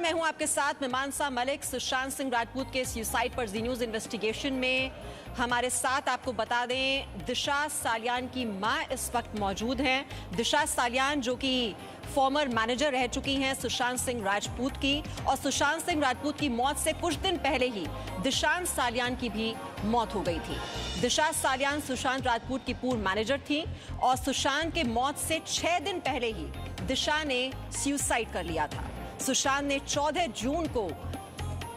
मैं हूं आपके साथ मीमांसा मलिक। सुशांत सिंह राजपूत के सुसाइड पर जी न्यूज इन्वेस्टिगेशन में हमारे साथ आपको बता दें दिशा सालियान की मां इस वक्त मौजूद हैं। दिशा सालियान जो कि फॉर्मर मैनेजर रह चुकी हैं सुशांत सिंह राजपूत की, और सुशांत सिंह राजपूत की मौत से कुछ दिन पहले ही दिशांत सालियान की भी मौत हो गई थी। दिशा सालियान सुशांत राजपूत की पूर्व मैनेजर थी और सुशांत के मौत से 6 दिन पहले ही दिशा ने सुसाइड कर लिया था। सुशांत ने 14 जून को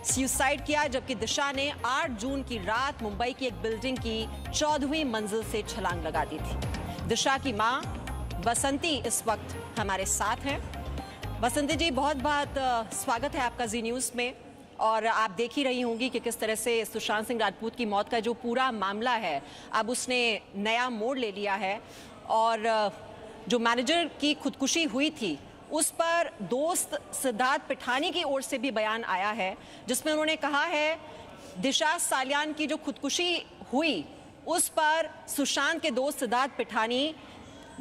सुसाइड किया, जबकि दिशा ने 8 जून की रात मुंबई की एक बिल्डिंग की 14वीं मंजिल से छलांग लगा दी थी। दिशा की मां बसंती इस वक्त हमारे साथ हैं। बसंती जी, बहुत बहुत स्वागत है आपका जी न्यूज में। और आप देख ही रही होंगी कि किस तरह से सुशांत सिंह राजपूत की मौत का जो पूरा मामला है अब उसने नया मोड़ ले लिया है, और जो मैनेजर की खुदकुशी हुई थी उस पर दोस्त सिद्धार्थ पिठानी की ओर से भी बयान आया है, जिसमें उन्होंने कहा है दिशा सालियान की जो खुदकुशी हुई उस पर सुशांत के दोस्त सिद्धार्थ पिठानी,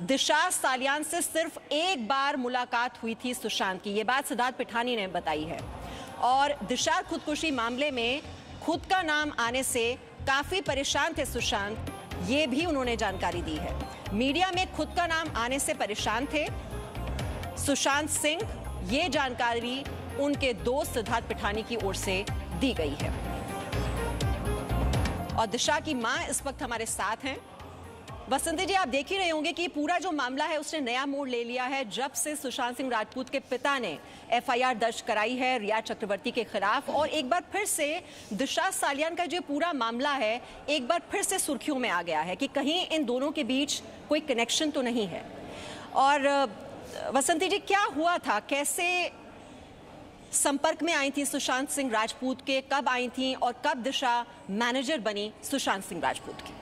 दिशा सालियान से सिर्फ एक बार मुलाकात हुई थी सुशांत की। ये बात सिद्धार्थ पिठानी ने बताई है। और दिशा खुदकुशी मामले में खुद का नाम आने से काफी परेशान थे सुशांत, ये भी उन्होंने जानकारी दी है। मीडिया में खुद का नाम आने से परेशान थे सुशांत सिंह, ये जानकारी उनके दोस्त सिद्धार्थ पिठानी की ओर से दी गई है। और दिशा की मां इस वक्त हमारे साथ हैं। बसंती जी, आप देख ही रहे होंगे कि पूरा जो मामला है उसने नया मोड़ ले लिया है जब से सुशांत सिंह राजपूत के पिता ने एफआईआर दर्ज कराई है रिया चक्रवर्ती के खिलाफ, और एक बार फिर से दिशा सालियान का जो पूरा मामला है एक बार फिर से सुर्खियों में आ गया है कि कहीं इन दोनों के बीच कोई कनेक्शन तो नहीं है। और बसंती जी, क्या हुआ था, कैसे संपर्क में आई थी सुशांत सिंह राजपूत के, कब आई थी और कब दिशा मैनेजर बनी सुशांत सिंह राजपूत की?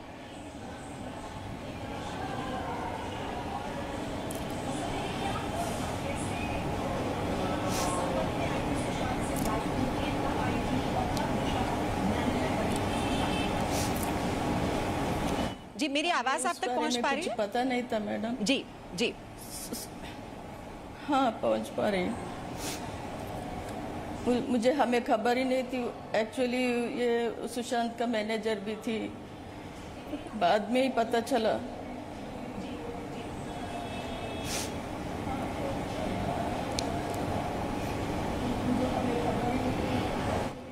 जी, मेरी आवाज आप तक पहुंच पा रही है? पता नहीं था मैडम। जी जी, हाँ पहुंच पा रही। मुझे हमें खबर ही नहीं थी। एक्चुअली ये सुशांत का मैनेजर भी थी, बाद में ही पता चला।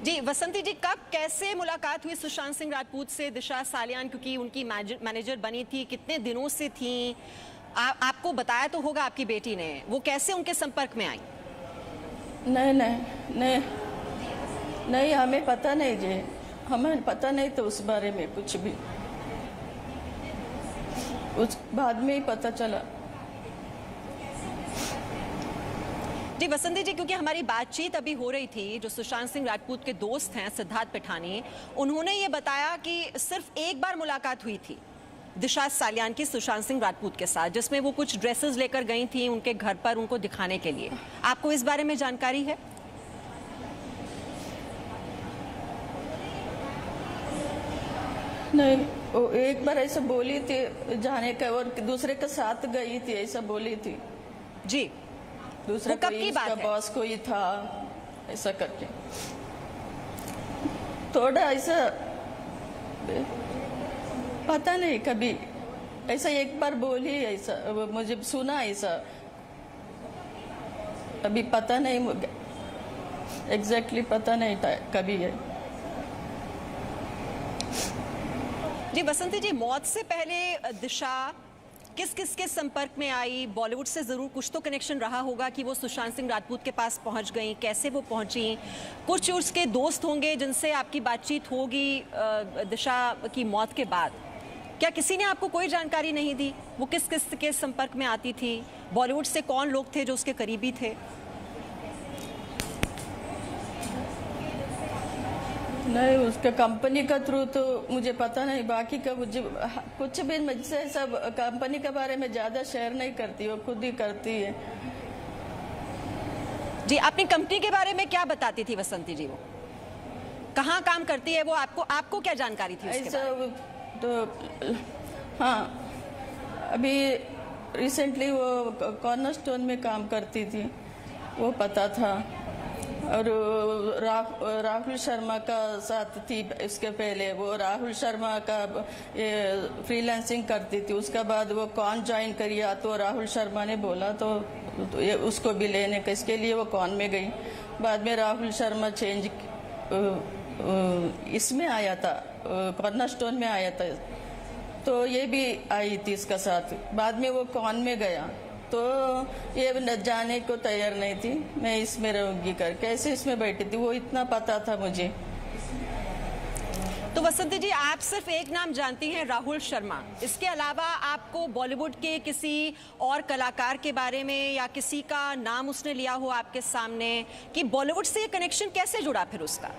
जी बसंती जी, कब कैसे मुलाकात हुई सुशांत सिंह राजपूत से दिशा सालियान, क्योंकि उनकी मैनेजर बनी थी, कितने दिनों से थी? आपको बताया तो होगा आपकी बेटी ने, वो कैसे उनके संपर्क में आई? नहीं नहीं नहीं नहीं, हमें पता नहीं जी, हमें पता नहीं तो उस बारे में कुछ भी, उस बाद में ही पता चला। जी बसंती जी, क्योंकि हमारी बातचीत अभी हो रही थी, जो सुशांत सिंह राजपूत के दोस्त हैं सिद्धार्थ पिठानी, उन्होंने ये बताया कि सिर्फ एक बार मुलाकात हुई थी दिशा सालियान की सुशांत सिंह राजपूत के साथ, जिसमें वो कुछ ड्रेसेस लेकर गई थी उनके घर पर उनको दिखाने के लिए। आपको इस बारे में जानकारी है? नहीं, वो एक बार ऐसा बोली थी जाने का, और दूसरे के साथ गई थी ऐसा बोली थी जी। दूसरा कब की बात है? बॉस कोई था ऐसा करके, थोड़ा ऐसा पता नहीं, कभी ऐसा एक बार बोली, ऐसा मुझे सुना ऐसा, अभी पता नहीं एग्जैक्टली पता नहीं था कभी है। जी बसंती जी, मौत से पहले दिशा किस किस के संपर्क में आई? बॉलीवुड से जरूर कुछ तो कनेक्शन रहा होगा कि वो सुशांत सिंह राजपूत के पास पहुंच गई, कैसे वो पहुंची? कुछ उसके दोस्त होंगे जिनसे आपकी बातचीत होगी दिशा की मौत के बाद। क्या किसी ने आपको कोई जानकारी नहीं दी वो किस किस के संपर्क में आती थी? बॉलीवुड से कौन लोग थे जो उसके करीबी थे? नहीं, उसका कंपनी का थ्रू तो मुझे पता नहीं, बाकी का मुझे कुछ भी मुझसे सब कंपनी के बारे में ज्यादा शेयर नहीं करती, वो खुद ही करती है। जी, अपनी कंपनी के बारे में क्या बताती थी बसंती जी? वो कहाँ काम करती है, वो आपको क्या जानकारी थी उसके बारे में? तो हाँ, अभी रिसेंटली वो कॉर्नरस्टोन में काम करती थी, वो पता था। और राहुल शर्मा का साथ थी इसके पहले। वो राहुल शर्मा का ये फ्रीलांसिंग करती थी, उसके बाद वो कौन ज्वाइन करिए तो राहुल शर्मा ने बोला तो ये उसको भी लेने का, इसके लिए वो कौन में गई। बाद में राहुल शर्मा चेंज इसमें आया था, कॉर्नरस्टोन में आया था, तो ये भी आई थी इसका साथ। बाद में वो कौन में गया तो ये न जाने को तैयार नहीं थी, मैं इसमें रहूंगी कर कैसे इसमें बैठी थी, वो इतना पता था मुझे। तो वसंती जी, आप सिर्फ एक नाम जानती हैं, राहुल शर्मा। इसके अलावा आपको बॉलीवुड के किसी और कलाकार के बारे में या किसी का नाम उसने लिया हो आपके सामने कि बॉलीवुड से ये कनेक्शन कैसे जुड़ा फिर उसका?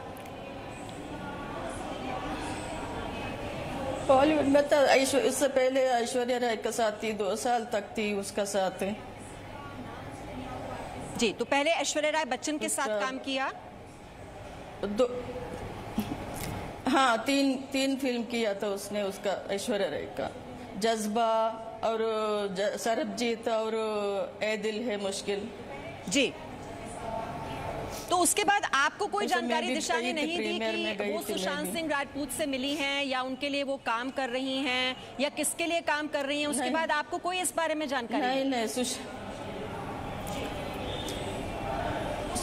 बॉलीवुड में तो इससे पहले ऐश्वर्या राय के साथ थी, 2 साल तक थी उसका साथ। जी, तो पहले ऐश्वर्या राय बच्चन के साथ काम किया? हाँ, तीन फिल्म किया था उसने, उसका ऐश्वर्या राय का जज्बा और सरबजीत और ए दिल है मुश्किल। जी, तो उसके बाद आपको कोई जानकारी दिशा ने नहीं दी कि वो सुशांत सिंह राजपूत से मिली हैं या उनके लिए वो काम कर रही हैं या किसके लिए काम कर रही हैं? उसके बाद आपको कोई इस बारे में जानकारी नहीं,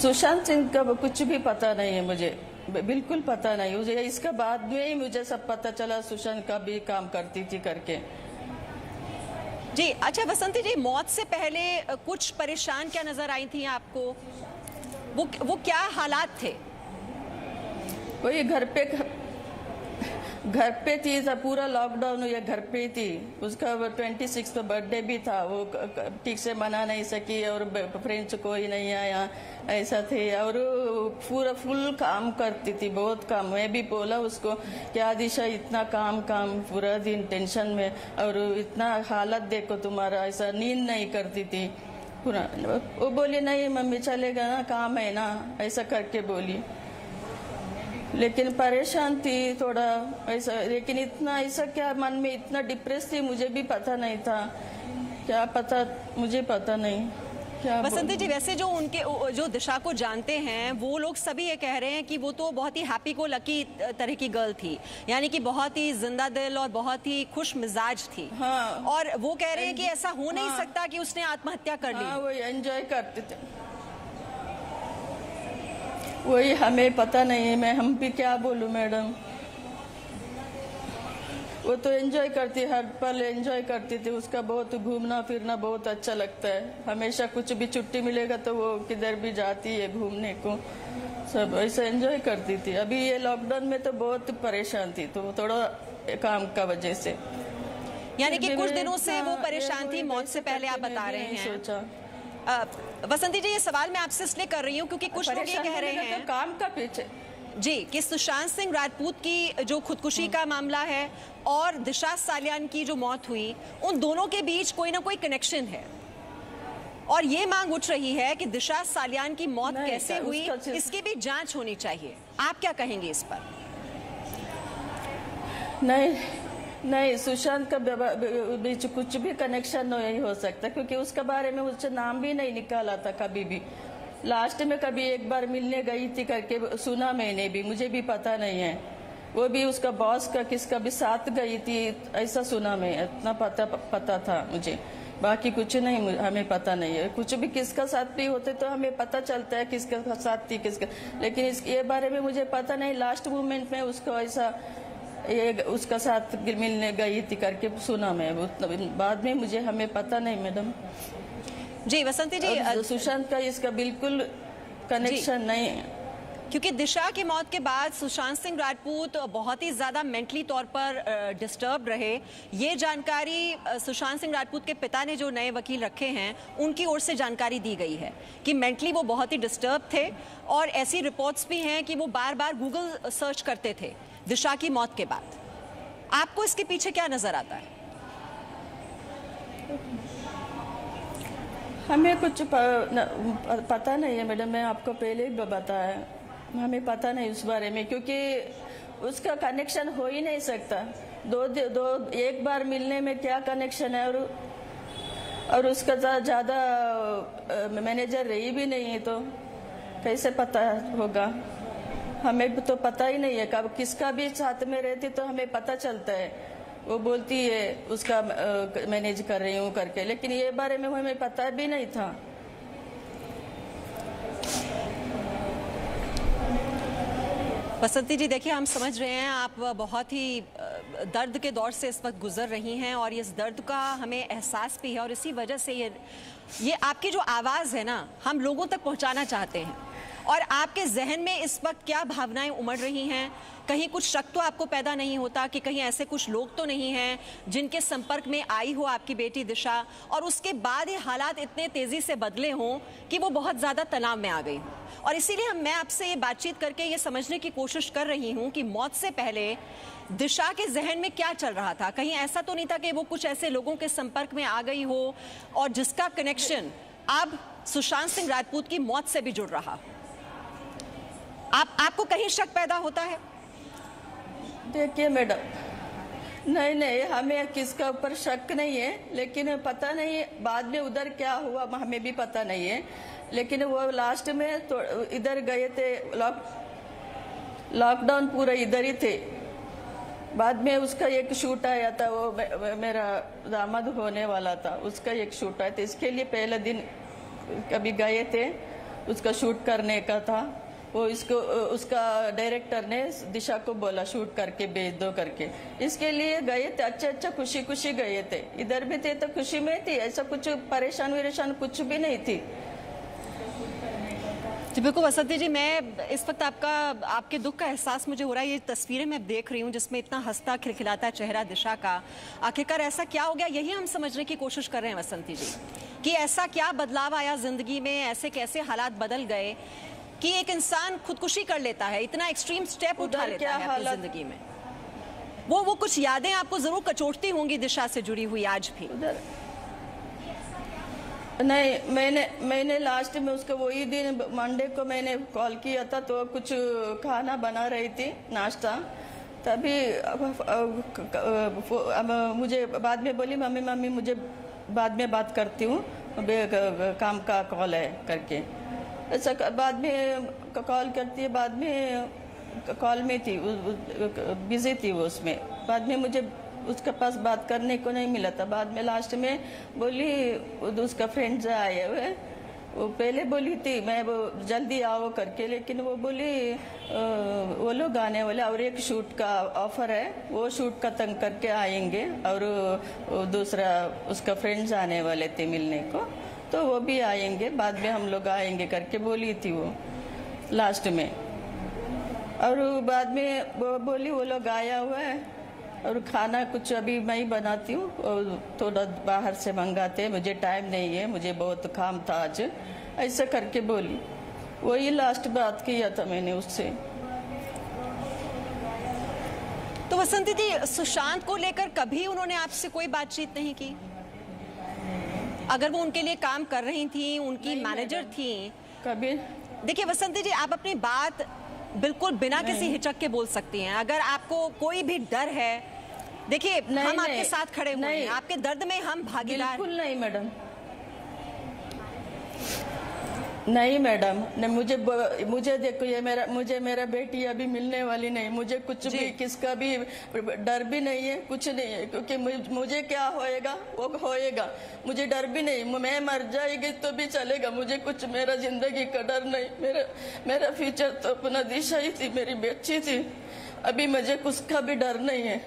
सुशांत सिंह का कुछ भी पता नहीं है मुझे, बिल्कुल पता नहीं मुझे। इसका बाद में ही मुझे सब पता चला सुशांत का भी काम करती थी करके। जी, अच्छा वसंती जी, मौत से पहले कुछ परेशान क्या नजर आई थी आपको? वो क्या हालात थे? वही घर पे थी, पूरा लॉकडाउन ये घर पे थी। उसका 26 पे बर्थडे भी था, वो ठीक से मना नहीं सकी और फ्रेंड्स कोई नहीं आया, ऐसा थे। और पूरा फुल काम करती थी, बहुत काम। मैं भी बोला उसको क्या दिशा इतना काम पूरा दिन टेंशन में, और इतना हालत देखो तुम्हारा, ऐसा नींद नहीं करती थी पूरा। वो बोली नहीं मम्मी चलेगा ना, काम है ना, ऐसा करके बोली। लेकिन परेशान थी थोड़ा ऐसा, लेकिन इतना ऐसा क्या मन में इतना डिप्रेस थी मुझे भी पता नहीं था, क्या पता, मुझे पता नहीं क्या। बसंती जी, वैसे जो दिशा को जानते हैं वो लोग सभी ये कह रहे हैं कि वो तो बहुत ही हैप्पी को लकी तरह की गर्ल थी, यानी कि बहुत ही जिंदा दिल और बहुत ही खुश मिजाज थी। हाँ, और वो कह रहे हैं कि ऐसा हो नहीं सकता कि उसने आत्महत्या कर ली। हाँ, वो एंजॉय करते थे, वही हमें पता नहीं है। हम भी क्या बोलूं मैडम, वो तो एंजॉय करती, हर पल एंजॉय करती थी। उसका बहुत घूमना फिरना बहुत अच्छा लगता है, हमेशा कुछ भी छुट्टी मिलेगा तो वो किधर भी जाती है घूमने को, सब ऐसा एंजॉय करती थी। अभी ये लॉकडाउन में तो बहुत परेशान थी, तो थोड़ा काम का वजह से, यानी कि कुछ दिनों से वो परेशान थी मौत से पहले, आप बता रहे हैं। सोचा वसंती जी, ये सवाल मैं आपसे इसलिए कर रही हूँ क्योंकि कुछ लोग ये कह रहे हैं तो काम का पीछे जी कि सुशांत सिंह राजपूत की जो खुदकुशी का मामला है और दिशा सालियान की जो मौत हुई, उन दोनों के बीच कोई ना कोई कनेक्शन है, और ये मांग उठ रही है कि दिशा सालियान की मौत कैसे हुई इसकी भी जांच होनी चाहिए। आप क्या कहेंगे इस पर? नहीं, सुशांत का बीच कुछ भी कनेक्शन नहीं हो सकता, क्योंकि उसके बारे में उससे नाम भी नहीं निकाला था कभी भी। लास्ट में कभी एक बार मिलने गई थी करके सुना मैंने भी, मुझे भी पता नहीं है। वो भी उसका बॉस का किसका भी साथ गई थी, ऐसा सुना मैं, इतना पता था मुझे, बाकी कुछ नहीं हमें पता नहीं है। कुछ भी किसका साथ भी होते तो हमें पता चलता है किसका साथ थी किसका, लेकिन ये बारे में मुझे पता नहीं। लास्ट मोमेंट में उसको ऐसा उसका साथ मिलने गई थी करके सुना मैं, बाद में मुझे हमें पता नहीं मैडम। जी वसंती जी, सुशांत का इसका बिल्कुल कनेक्शन नहीं है, क्योंकि दिशा की मौत के बाद सुशांत सिंह राजपूत बहुत ही ज़्यादा मेंटली तौर पर डिस्टर्ब रहे। ये जानकारी सुशांत सिंह राजपूत के पिता ने जो नए वकील रखे हैं उनकी ओर से जानकारी दी गई है कि मेंटली वो बहुत ही डिस्टर्ब थे, और ऐसी रिपोर्ट्स भी हैं कि वो बार बार गूगल सर्च करते थे दिशा की मौत के बाद। आपको इसके पीछे क्या नजर आता है? हमें कुछ पता नहीं है मैडम, मैं आपको पहले ही बताया, हमें पता नहीं उस बारे में, क्योंकि उसका कनेक्शन हो ही नहीं सकता। एक बार मिलने में क्या कनेक्शन है, और उसका ज़्यादा मैनेजर रही भी नहीं है, तो कैसे पता होगा? हमें तो पता ही नहीं है, कब किसका भी साथ में रहती तो हमें पता चलता है। वो बोलती है उसका मैनेज कर रही हूँ करके, लेकिन ये बारे में हमें पता भी नहीं था। बसंती जी, देखिए हम समझ रहे हैं आप बहुत ही दर्द के दौर से इस वक्त गुजर रही हैं और इस दर्द का हमें एहसास भी है और इसी वजह से ये आपकी जो आवाज़ है ना, हम लोगों तक पहुंचाना चाहते हैं। और आपके जहन में इस वक्त क्या भावनाएं उमड़ रही हैं? कहीं कुछ शक तो आपको पैदा नहीं होता कि कहीं ऐसे कुछ लोग तो नहीं हैं जिनके संपर्क में आई हो आपकी बेटी दिशा और उसके बाद ये हालात इतने तेजी से बदले हों कि वो बहुत ज़्यादा तनाव में आ गई हो? और इसीलिए मैं आपसे ये बातचीत करके ये समझने की कोशिश कर रही हूँ कि मौत से पहले दिशा के जहन में क्या चल रहा था। कहीं ऐसा तो नहीं था कि वो कुछ ऐसे लोगों के संपर्क में आ गई हो और जिसका कनेक्शन अब सुशांत सिंह राजपूत की मौत से भी जुड़ रहा? आपको कहीं शक पैदा होता है? देखिए मैडम, नहीं हमें किसका ऊपर शक नहीं है, लेकिन पता नहीं बाद में उधर क्या हुआ हमें भी पता नहीं है। लेकिन वो लास्ट में तो इधर गए थे, लॉकडाउन पूरा इधर ही थे। बाद में उसका एक शूट आया था, वो मेरा दामाद होने वाला था, उसका एक शूट आया था। इसके लिए पहले दिन कभी गए थे, उसका शूट करने का था। वो इसको उसका डायरेक्टर ने दिशा को बोला शूट करके भेज दो करके, इसके लिए गए थे। अच्छा खुशी खुशी गए थे, इधर भी थे तो खुशी में थी, ऐसा कुछ परेशान कुछ भी नहीं थी। जी बिल्कुल बसंती जी, मैं इस वक्त आपके दुख का एहसास मुझे हो रहा है। ये तस्वीरें मैं देख रही हूँ जिसमें इतना हंसता खिलखिलाता चेहरा दिशा का, आखिरकार ऐसा क्या हो गया? यही हम समझने की कोशिश कर रहे हैं बसंती जी कि ऐसा क्या बदलाव आया जिंदगी में, ऐसे कैसे हालात बदल गए कि एक इंसान खुदकुशी कर लेता है, इतना एक्सट्रीम स्टेप उठा लेता है अपनी जिंदगी में। वो कुछ यादें आपको जरूर कचोटती होंगी दिशा से जुड़ी हुई आज भी? नहीं, मैंने लास्ट में उसको वही दिन मंडे को मैंने कॉल किया था, तो कुछ खाना बना रही थी, नाश्ता। तभी मुझे बाद में बोली मम्मी मुझे बाद में बात करती हूँ, काम का कॉल है करके। ऐसा बाद में कॉल करती है, बाद में कॉल में थी, बिजी थी वो उसमें। बाद में मुझे उसके पास बात करने को नहीं मिला था। बाद में लास्ट में बोली उसका फ्रेंड्स आए हुए, वो पहले बोली थी मैं वो जल्दी आओ करके, लेकिन वो बोली वो लोग आने वाले और एक शूट का ऑफर है, वो शूट का तंग करके आएंगे और दूसरा उसका फ्रेंड्स आने वाले थे मिलने को, तो वो भी आएंगे, बाद में हम लोग आएंगे करके बोली थी वो लास्ट में। और बाद में वो बोली वो लोग आया हुआ है और खाना कुछ अभी मैं ही बनाती हूँ और थोड़ा बाहर से मंगाते, मुझे टाइम नहीं है, मुझे बहुत काम था आज, ऐसा करके बोली। वही लास्ट बात किया था मैंने उससे। तो बसंती जी, सुशांत को लेकर कभी उन्होंने आपसे कोई बातचीत नहीं की? अगर वो उनके लिए काम कर रही थी, उनकी मैनेजर थी कभी? देखिए बसंती जी, आप अपनी बात बिल्कुल बिना किसी हिचक के बोल सकती हैं। अगर आपको कोई भी डर है, देखिए हम आपके साथ खड़े हुए हैं, आपके दर्द में हम भागीदार। बिल्कुल नहीं मैडम, नहीं मैडम, मुझे देखो, ये मेरा बेटी अभी मिलने वाली नहीं, मुझे कुछ भी किसका भी डर भी नहीं है, कुछ नहीं है, क्योंकि मुझे क्या होएगा वो होएगा, मुझे डर भी नहीं। मैं मर जाएगी तो भी चलेगा, मुझे कुछ मेरा जिंदगी का डर नहीं। मेरा फ्यूचर तो अपना दिशा ही थी, मेरी बेटी थी, अभी मुझे उसका भी डर नहीं है।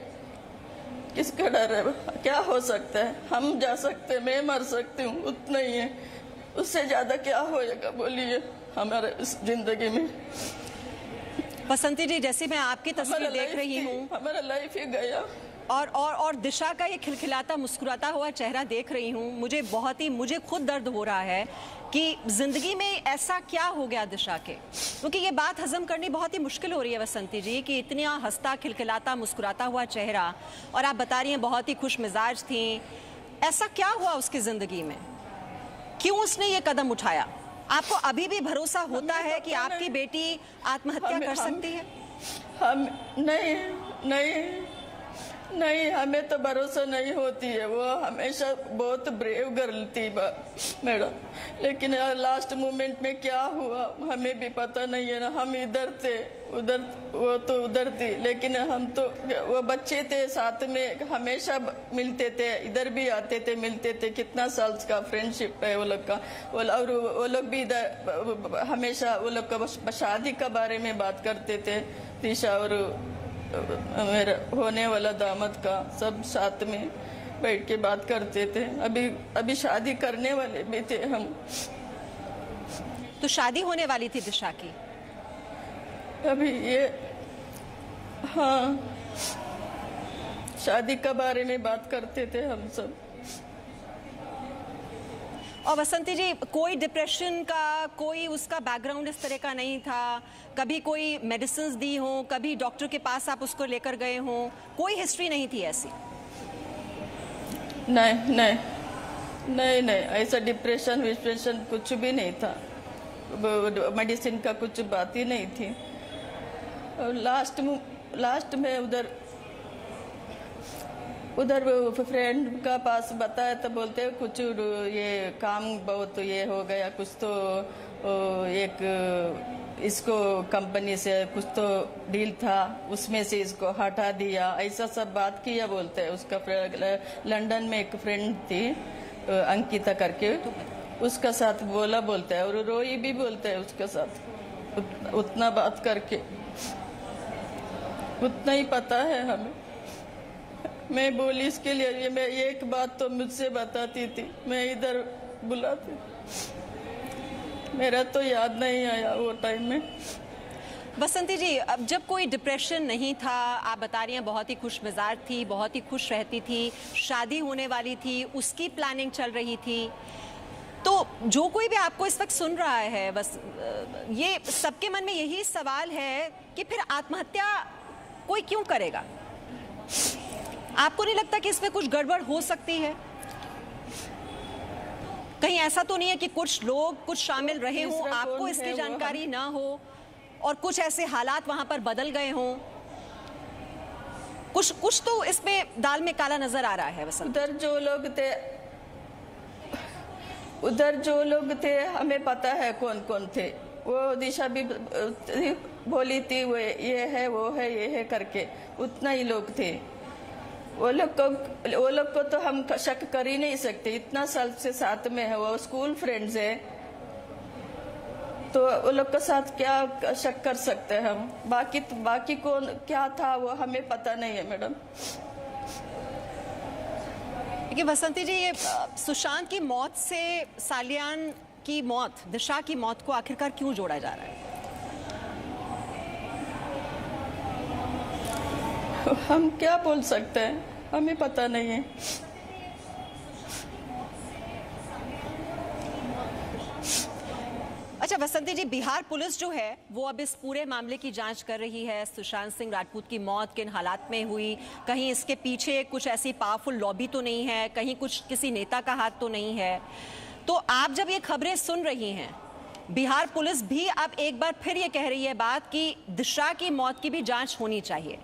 किसका डर है? क्या हो सकता है? हम जा सकते हैं, मैं मर सकती हूँ, उतना ही है, उससे ज्यादा क्या होएगा बोलिए हमारे इस जिंदगी में। बसंती जी, जैसे मैं आपकी तस्वीर देख रही हूँ, हमारा लाइफ ही गया, और दिशा का ये खिलखिलाता मुस्कुराता हुआ चेहरा देख रही हूँ, मुझे खुद दर्द हो रहा है कि जिंदगी में ऐसा क्या हो गया दिशा के, क्योंकि ये बात हजम करनी बहुत ही मुश्किल हो रही है बसंती जी कि इतना हंसता खिलखिलाता मुस्कुराता हुआ चेहरा, और आप बता रही हैं बहुत ही खुश मिजाज थी। ऐसा क्या हुआ उसकी जिंदगी में? क्यों उसने ये कदम उठाया? आपको अभी भी भरोसा होता है कि आपकी बेटी आत्महत्या कर सकती है? हम नहीं, नहीं, हमें तो भरोसा नहीं होती है। वो हमेशा बहुत ब्रेव गर्ल थी मैडम, लेकिन लास्ट मोमेंट में क्या हुआ हमें भी पता नहीं है ना। हम इधर थे, उधर वो तो उधर थी, लेकिन हम तो वो बच्चे थे साथ में, हमेशा मिलते थे, इधर भी आते थे, मिलते थे। कितना साल का फ्रेंडशिप है वो लोग का। और वो लोग भी इधर हमेशा वो लोग का शादी के बारे में बात करते थे। तीशा और मेरा होने वाला दामाद का सब साथ में बैठ के बात करते थे। अभी शादी करने वाले भी थे हम। तो शादी होने वाली थी दिशा की अभी ये, हाँ, शादी के बारे में बात करते थे हम सब। और बसंती जी, कोई डिप्रेशन का कोई उसका बैकग्राउंड इस तरह का नहीं था? कभी कोई मेडिसिन्स दी हो, कभी डॉक्टर के पास आप उसको लेकर गए हो? कोई हिस्ट्री नहीं थी ऐसी? नहीं नहीं नहीं नहीं, ऐसा डिप्रेशन विप्रेशन कुछ भी नहीं था। मेडिसिन का कुछ बात ही नहीं थी। और लास्ट में उधर फ्रेंड का पास बताया तो बोलते कुछ ये काम बहुत ये हो गया, कुछ तो एक इसको कंपनी से कुछ तो डील था, उसमें से इसको हटा दिया, ऐसा सब बात किया बोलते हैं। उसका लंदन में एक फ्रेंड थी अंकिता करके, उसका साथ बोलते हैं। और रोई भी बोलते हैं उसके साथ। उतना बात करके उतना ही पता है हमें। मैं बोली इसके लिए, मैं एक बात तो मुझसे बताती थी, मैं इधर बुलाती, मेरा तो याद नहीं आया वो टाइम में। बसंती जी, अब जब कोई डिप्रेशन नहीं था, आप बता रही हैं बहुत ही खुश मिजाज थी, बहुत ही खुश रहती थी, शादी होने वाली थी, उसकी प्लानिंग चल रही थी, तो जो कोई भी आपको इस वक्त सुन रहा है, बस ये सबके मन में यही सवाल है कि फिर आत्महत्या कोई क्यों करेगा? आपको नहीं लगता कि इसमें कुछ गड़बड़ हो सकती है? कहीं ऐसा तो नहीं है कि कुछ लोग कुछ शामिल रहे हों, आपको इसकी जानकारी ना हो, और कुछ ऐसे हालात वहां पर बदल गए हों? कुछ तो इसमें दाल में काला नजर आ रहा है। बस उधर जो लोग थे हमें पता है कौन कौन थे। वो दिशा भी बोली थी, वो ये है, वो है, ये है करके, उतना ही लोग थे। वो लोग को तो हम शक कर ही नहीं सकते, इतना साल से साथ में है, वो स्कूल फ्रेंड्स है, तो वो लोग के साथ क्या शक कर सकते हैं हम? बाकी कौन क्या था वो हमें पता नहीं है मैडम। देखिए बसंती जी, ये सुशांत की मौत से सालियान की मौत, दिशा की मौत को आखिरकार क्यों जोड़ा जा रहा है? हम क्या बोल सकते हैं, हमें पता नहीं है। अच्छा बसंती जी, बिहार पुलिस जो है वो अब इस पूरे मामले की जांच कर रही है। सुशांत सिंह राजपूत की मौत किन हालात में हुई, कहीं इसके पीछे कुछ ऐसी पावरफुल लॉबी तो नहीं है, कहीं कुछ किसी नेता का हाथ तो नहीं है। तो आप जब ये खबरें सुन रही हैं, बिहार पुलिस भी अब एक बार फिर ये कह रही है बात कि दिशा की मौत की भी जांच होनी चाहिए।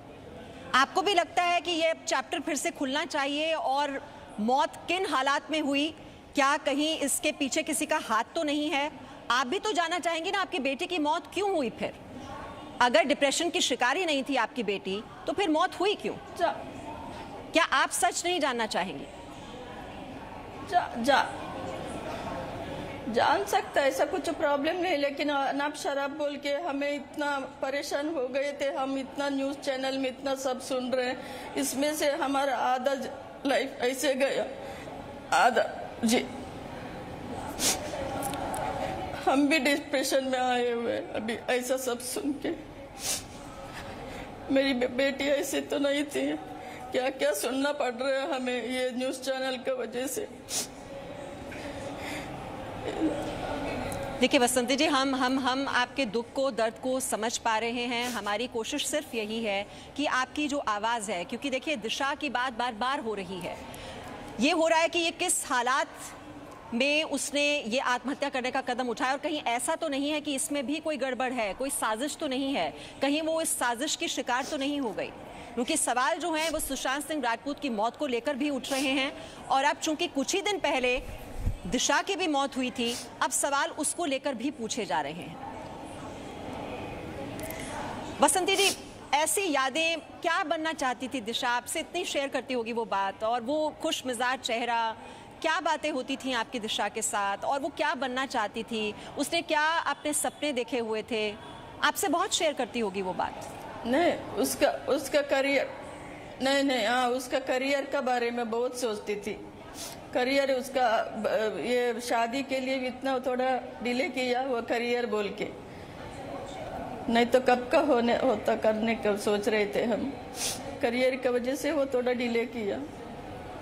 आपको भी लगता है कि ये चैप्टर फिर से खुलना चाहिए और मौत किन हालात में हुई, क्या कहीं इसके पीछे किसी का हाथ तो नहीं है? आप भी तो जानना चाहेंगे ना आपकी बेटी की मौत क्यों हुई? फिर अगर डिप्रेशन की शिकार ही नहीं थी आपकी बेटी, तो फिर मौत हुई क्यों? क्या आप सच नहीं जानना चाहेंगी? जान सकता है, ऐसा कुछ प्रॉब्लम नहीं, लेकिन अनाप शराब बोल के हमें इतना परेशान हो गए थे। हम इतना न्यूज चैनल में इतना सब सुन रहे हैं, इसमें से हमारा आधा लाइफ ऐसे गया, आधा जी। हम भी डिप्रेशन में आए हुए अभी ऐसा सब सुन के। मेरी बेटी ऐसी तो नहीं थी, क्या क्या सुनना पड़ रहा है हमें ये न्यूज चैनल की वजह से। देखिए बसंती जी, हम आपके दुख को, दर्द को समझ पा रहे हैं। हमारी कोशिश सिर्फ यही है कि आपकी जो आवाज़ है, क्योंकि देखिए दिशा की बात बार बार हो रही है, ये हो रहा है कि ये किस हालात में उसने ये आत्महत्या करने का कदम उठाया, और कहीं ऐसा तो नहीं है कि इसमें भी कोई गड़बड़ है, कोई साजिश तो नहीं है, कहीं वो इस साजिश की शिकार तो नहीं हो गई। क्योंकि सवाल जो हैं वो सुशांत सिंह राजपूत की मौत को लेकर भी उठ रहे हैं और अब चूंकि कुछ ही दिन पहले दिशा की भी मौत हुई थी, अब सवाल उसको लेकर भी पूछे जा रहे हैं। बसंती जी, ऐसी यादें, क्या बनना चाहती थी दिशा? आपसे इतनी शेयर करती होगी वो बात, और वो खुश मिजाज चेहरा, क्या बातें होती थी आपकी दिशा के साथ, और वो क्या बनना चाहती थी, उसने क्या अपने सपने देखे हुए थे? आपसे बहुत शेयर करती होगी वो बात। नहीं, उसका करियर, नहीं, हाँ, उसका करियर का बारे में बहुत सोचती थी। करियर उसका, ये शादी के लिए इतना थोड़ा डिले किया वो करियर बोल के, नहीं तो कब का होता करने का सोच रहे थे हम। करियर की वजह से वो थोड़ा डिले किया,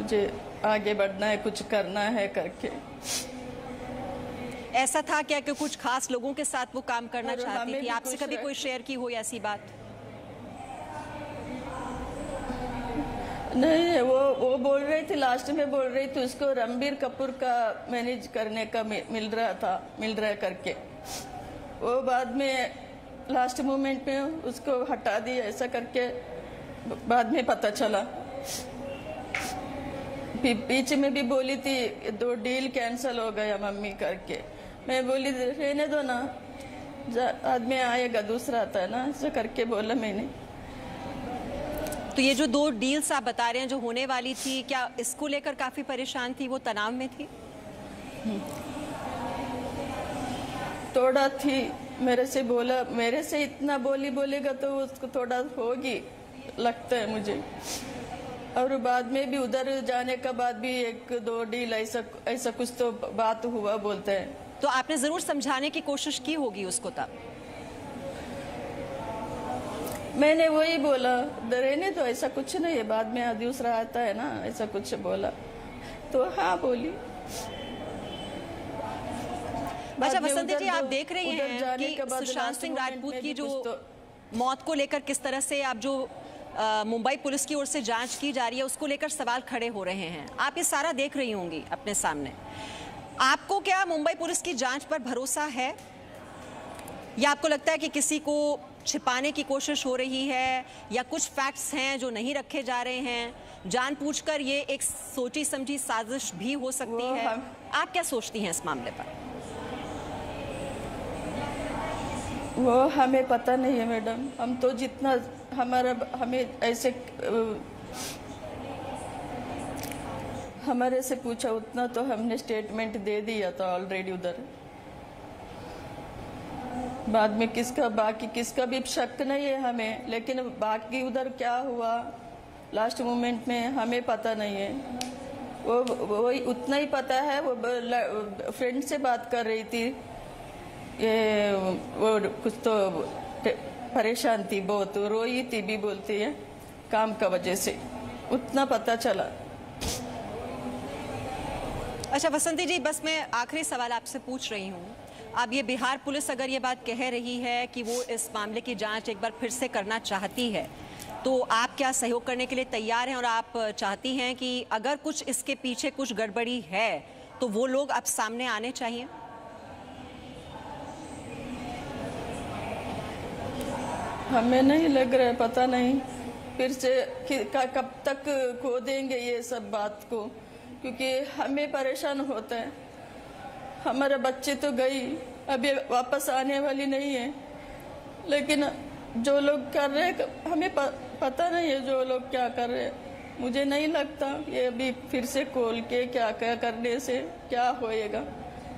मुझे आगे बढ़ना है, कुछ करना है करके। ऐसा था क्या कि कुछ खास लोगों के साथ वो काम करना चाहती थी? आपसे कभी कोई शेयर की हो ऐसी बात? नहीं, वो बोल रही थी, लास्ट में बोल रही थी उसको रणबीर कपूर का मैनेज करने का मिल रहा है करके। वो बाद में लास्ट मोमेंट में उसको हटा दिया, ऐसा करके बाद में पता चला। बीच में भी बोली थी 2 डील कैंसिल हो गया मम्मी करके। मैं बोली रहने दो ना, आदमी आएगा दूसरा आता है ना, ऐसा करके बोला मैंने। तो ये जो 2 डील्स आप बता रहे हैं जो होने वाली थी, क्या इसको लेकर काफी परेशान थी, वो तनाव में थी? थोड़ा थी, मेरे से बोला, मेरे से इतना बोलेगा तो उसको थोड़ा होगी लगता है मुझे। और बाद में भी उधर जाने का बाद भी 1-2 डील ऐसा कुछ तो बात हुआ बोलते हैं। तो आपने जरूर समझाने की कोशिश की होगी उसको तब? मैंने वही बोला, रहने तो ऐसा कुछ नहीं है, बाद में दूसरा आता है ना, ऐसा कुछ बोला तो हाँ बोली। अच्छा बसंती जी, आप देख रही हैं कि सुशांत सिंह राजपूत की जो मौत को लेकर किस तरह से आप जो मुंबई पुलिस की ओर से जांच की जा रही है उसको लेकर सवाल खड़े हो रहे हैं। आप ये सारा देख रही होंगी अपने सामने। आपको क्या मुंबई पुलिस की जांच पर भरोसा है, या आपको लगता है कि किसी को छिपाने की कोशिश हो रही है, या कुछ फैक्ट्स हैं जो नहीं रखे जा रहे हैं, जानबूझकर ये एक सोची समझी साजिश भी हो सकती है? आप क्या सोचती हैं इस मामले पर? वो हमें पता नहीं है मैडम। हम तो जितना हमें ऐसे हमारे से पूछा उतना तो हमने स्टेटमेंट दे दिया था ऑलरेडी उधर। बाद में किसका भी शक नहीं है हमें, लेकिन बाकी उधर क्या हुआ लास्ट मोमेंट में हमें पता नहीं है। वो उतना ही पता है, वो फ्रेंड से बात कर रही थी, ये वो कुछ तो परेशान थी बहुत, रोई थी भी बोलती है काम का वजह से, उतना पता चला। अच्छा बसंती जी, बस मैं आखिरी सवाल आपसे पूछ रही हूँ। अब ये बिहार पुलिस अगर ये बात कह रही है कि वो इस मामले की जांच एक बार फिर से करना चाहती है, तो आप क्या सहयोग करने के लिए तैयार हैं, और आप चाहती हैं कि अगर कुछ इसके पीछे कुछ गड़बड़ी है तो वो लोग अब सामने आने चाहिए? हमें नहीं लग रहा है, पता नहीं फिर से कब तक खो देंगे ये सब बात को, क्योंकि हमें परेशान होता है। हमारे बच्चे तो गई, अभी वापस आने वाली नहीं है, लेकिन जो लोग कर रहे हैं हमें पता नहीं है जो लोग क्या कर रहे हैं। मुझे नहीं लगता ये अभी फिर से खोल के क्या करने से क्या होएगा,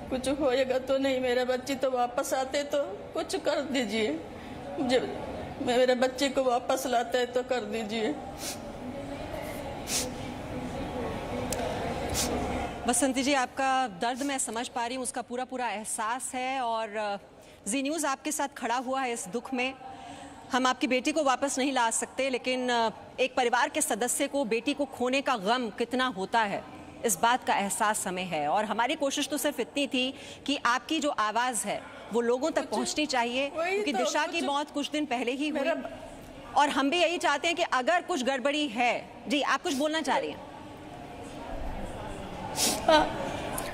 कुछ होएगा तो नहीं। मेरे बच्चे तो वापस आते तो कुछ कर दीजिए, मुझे मेरे बच्चे को वापस लाते है तो कर दीजिए। बसंती जी, आपका दर्द मैं समझ पा रही हूँ, उसका पूरा एहसास है, और जी न्यूज़ आपके साथ खड़ा हुआ है इस दुख में। हम आपकी बेटी को वापस नहीं ला सकते, लेकिन एक परिवार के सदस्य को बेटी को खोने का गम कितना होता है इस बात का एहसास हमें है। और हमारी कोशिश तो सिर्फ इतनी थी कि आपकी जो आवाज़ है वो लोगों तक पहुंचनी चाहिए, क्योंकि दिशा की मौत कुछ दिन पहले ही हुई, और हम भी यही चाहते हैं कि अगर कुछ गड़बड़ी है। जी, आप कुछ बोलना चाह रही हैं?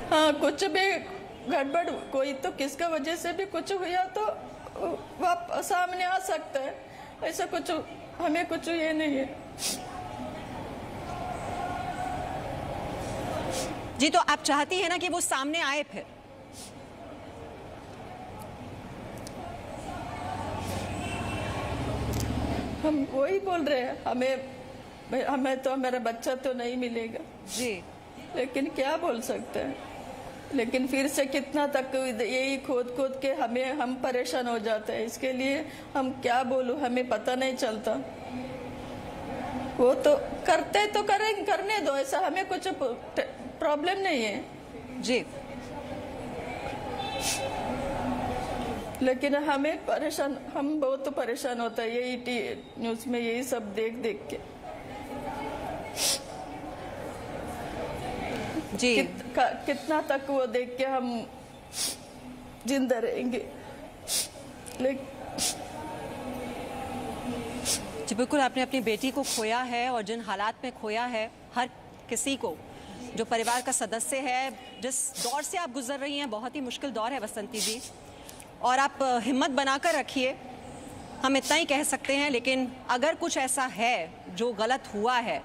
हाँ, कुछ भी गड़बड़ कोई तो किसका वजह से भी कुछ हुआ तो वापस सामने आ सकता है। ऐसा कुछ हमें कुछ ये नहीं है। जी, तो आप चाहती हैं ना कि वो सामने आए फिर? हम वही बोल रहे हैं, हमें तो मेरा बच्चा तो नहीं मिलेगा जी, लेकिन क्या बोल सकते हैं। लेकिन फिर से कितना तक यही खोद के हम परेशान हो जाते हैं। इसके लिए हम क्या बोलूं, हमें पता नहीं चलता। वो तो करते तो करें, करने दो, ऐसा हमें कुछ प्रॉब्लम नहीं है जी, लेकिन हमें परेशान, हम बहुत परेशान होता है यही न्यूज में यही सब देख के। जी, कितना तक वो देख के हम जिंदा रहेंगे। जी बिल्कुल, आपने अपनी बेटी को खोया है और जिन हालात में खोया है, हर किसी को जो परिवार का सदस्य है, जिस दौर से आप गुजर रही हैं, बहुत ही मुश्किल दौर है बसंती जी, और आप हिम्मत बनाकर रखिए, हम इतना ही कह सकते हैं। लेकिन अगर कुछ ऐसा है जो गलत हुआ है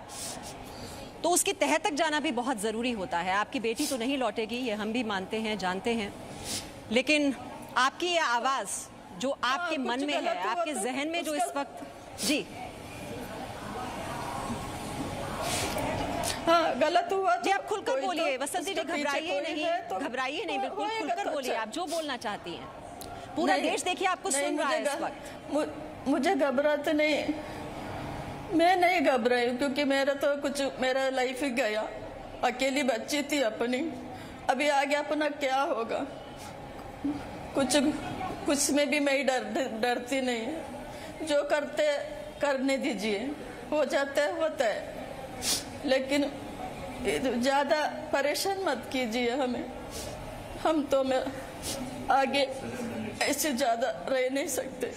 तो उसकी तह तक जाना भी बहुत ज़रूरी होता है। आपकी बेटी तो नहीं लौटेगी, ये हम भी मानते हैं, जानते हैं, लेकिन आपकी ये आवाज़ जो आपके मन में है, आपके जहन में जो इस वक्त, जी हाँ गलत हुआ जी, आप खुलकर बोलिए बसंती जी, घबराइए नहीं, घबराइए नहीं, बिल्कुल खुलकर बोलिए, आप जो बोलना चाहती हैं। पूरा देश देखिए आपको सुन रहा है इस वक्त। मुझे घबराते नहीं, मैं नहीं घबराई, क्योंकि मेरा लाइफ ही गया। अकेली बच्ची थी अपनी, अभी आगे अपना क्या होगा, कुछ में भी मैं डरती नहीं है। जो करते करने दीजिए, हो जाता है होता है, लेकिन ज्यादा परेशान मत कीजिए हमें। हम तो आगे ऐसे ज्यादा रह नहीं सकते।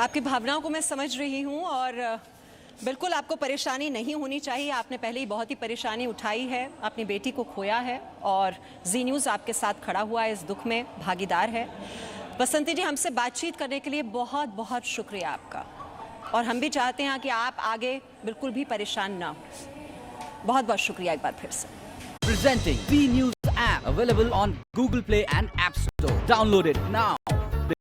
आपकी भावनाओं को मैं समझ रही हूं और बिल्कुल आपको परेशानी नहीं होनी चाहिए। आपने पहले ही बहुत ही परेशानी उठाई है, अपनी बेटी को खोया है और जी न्यूज़ आपके साथ खड़ा हुआ है, इस दुख में भागीदार है। बसंती जी, हमसे बातचीत करने के लिए बहुत बहुत शुक्रिया आपका, और हम भी चाहते हैं कि आप आगे बिल्कुल भी परेशान ना हो। बहुत बहुत शुक्रिया एक बार फिर से। Presenting B News app available on Google Play and App Store. Download it now.